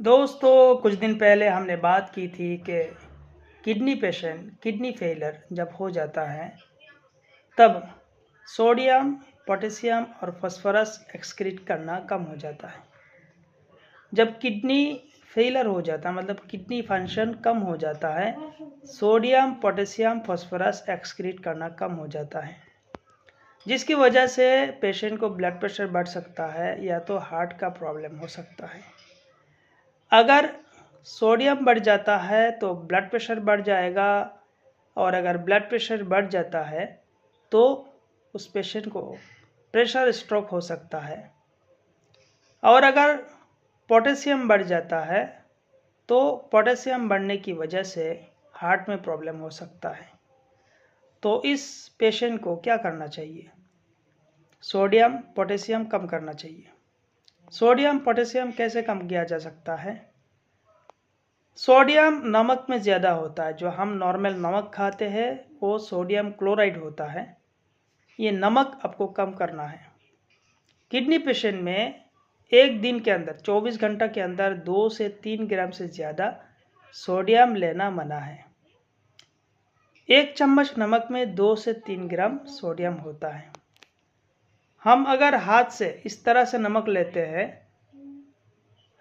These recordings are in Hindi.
दोस्तों, कुछ दिन पहले हमने बात की थी कि किडनी पेशेंट किडनी फेलियर जब हो जाता है तब सोडियम, पोटेशियम और फास्फोरस एक्सक्रीट करना कम हो जाता है। जब किडनी फेलियर हो जाता है मतलब किडनी फंक्शन कम हो जाता है, सोडियम, पोटेशियम, फास्फोरस एक्सक्रीट करना कम हो जाता है, जिसकी वजह से पेशेंट को ब्लड प्रेशर बढ़ सकता है या तो हार्ट का प्रॉब्लम हो सकता है। अगर सोडियम बढ़ जाता है तो ब्लड प्रेशर बढ़ जाएगा, और अगर ब्लड प्रेशर बढ़ जाता है तो उस पेशेंट को प्रेशर स्ट्रोक हो सकता है। और अगर पोटेशियम बढ़ जाता है तो पोटेशियम बढ़ने की वजह से हार्ट में प्रॉब्लम हो सकता है। तो इस पेशेंट को क्या करना चाहिए? सोडियम, पोटेशियम कम करना चाहिए। सोडियम, पोटेशियम कैसे कम किया जा सकता है? सोडियम नमक में ज़्यादा होता है। जो हम नॉर्मल नमक खाते हैं वो सोडियम क्लोराइड होता है। ये नमक आपको कम करना है। किडनी पेशेंट में एक दिन के अंदर 24 घंटा के अंदर 2 से 3 ग्राम से ज़्यादा सोडियम लेना मना है। एक चम्मच नमक में 2 से 3 ग्राम सोडियम होता है। हम अगर हाथ से इस तरह से नमक लेते हैं,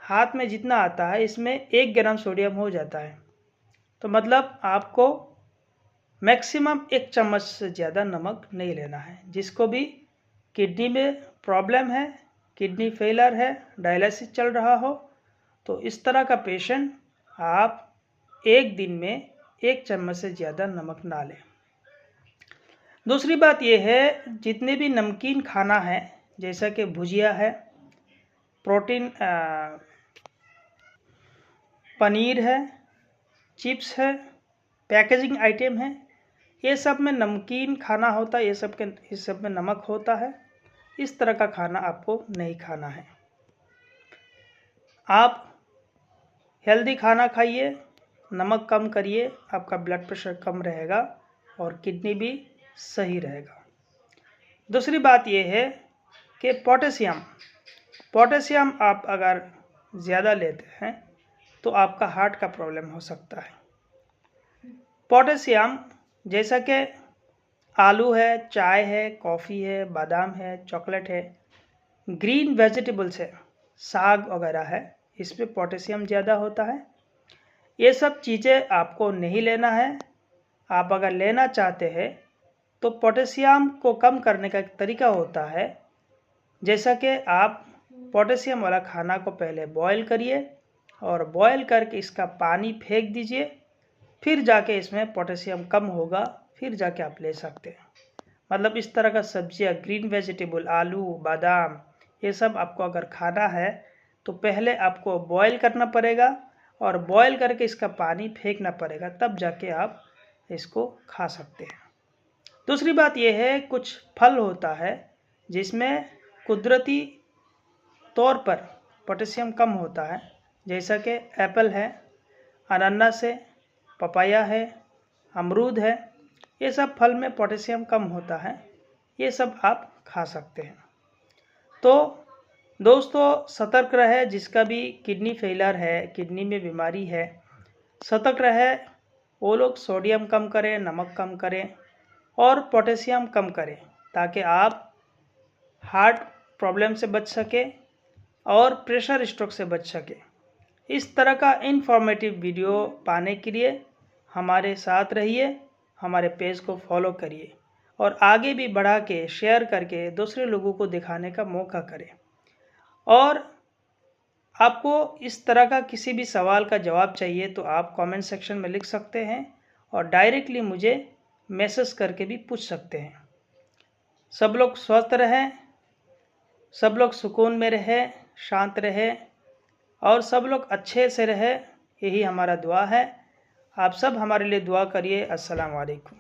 हाथ में जितना आता है इसमें 1 ग्राम सोडियम हो जाता है। तो मतलब आपको मैक्सिमम 1 चम्मच से ज़्यादा नमक नहीं लेना है। जिसको भी किडनी में प्रॉब्लम है, किडनी फेलियर है, डायलिसिस चल रहा हो, तो इस तरह का पेशेंट आप एक दिन में 1 चम्मच से ज़्यादा नमक ना लें। दूसरी बात यह है, जितने भी नमकीन खाना है जैसा कि भुजिया है, प्रोटीन पनीर है, चिप्स है, पैकेजिंग आइटम है, ये सब में नमकीन खाना होता है, ये सब में नमक होता है। इस तरह का खाना आपको नहीं खाना है। आप हेल्दी खाना खाइए, नमक कम करिए, आपका ब्लड प्रेशर कम रहेगा और किडनी भी सही रहेगा। दूसरी बात यह है कि पोटेशियम आप अगर ज़्यादा लेते हैं तो आपका हार्ट का प्रॉब्लम हो सकता है। पोटेशियम जैसा कि आलू है, चाय है, कॉफ़ी है, बादाम है, चॉकलेट है, ग्रीन वेजिटेबल्स है, साग वगैरह है, इसमें पोटेशियम ज़्यादा होता है। ये सब चीज़ें आपको नहीं लेना है। आप अगर लेना चाहते हैं तो पोटेशियम को कम करने का एक तरीका होता है, जैसा कि आप पोटेशियम वाला खाना को पहले बॉयल करिए और बॉयल करके इसका पानी फेंक दीजिए, फिर जाके इसमें पोटेशियम कम होगा, फिर जाके आप ले सकते हैं। मतलब इस तरह का सब्जियां, ग्रीन वेजिटेबल, आलू, बादाम, ये सब आपको अगर खाना है तो पहले आपको बॉयल करना पड़ेगा और बॉयल करके इसका पानी फेंकना पड़ेगा, तब जाके आप इसको खा सकते हैं। दूसरी बात यह है, कुछ फल होता है जिसमें कुदरती तौर पर पोटेशियम कम होता है, जैसा कि एप्पल है, अनानास है, पपाया है, अमरूद है। ये सब फल में पोटेशियम कम होता है, ये सब आप खा सकते हैं। तो दोस्तों, सतर्क रहे। जिसका भी किडनी फेलियर है, किडनी में बीमारी है, सतर्क रहे। वो लोग सोडियम कम करें, नमक कम करें और पोटेशियम कम करें, ताकि आप हार्ट प्रॉब्लम से बच सके और प्रेशर स्ट्रोक से बच सके। इस तरह का इन्फॉर्मेटिव वीडियो पाने के लिए हमारे साथ रहिए, हमारे पेज को फॉलो करिए और आगे भी बढ़ा के शेयर करके दूसरे लोगों को दिखाने का मौका करें। और आपको इस तरह का किसी भी सवाल का जवाब चाहिए तो आप कमेंट सेक्शन में लिख सकते हैं और डायरेक्टली मुझे मैसेज करके भी पूछ सकते हैं। सब लोग स्वस्थ रहें, सब लोग सुकून में रहें, शांत रहें और सब लोग अच्छे से रहें, यही हमारा दुआ है। आप सब हमारे लिए दुआ करिए। अस्सलाम वालेकुम।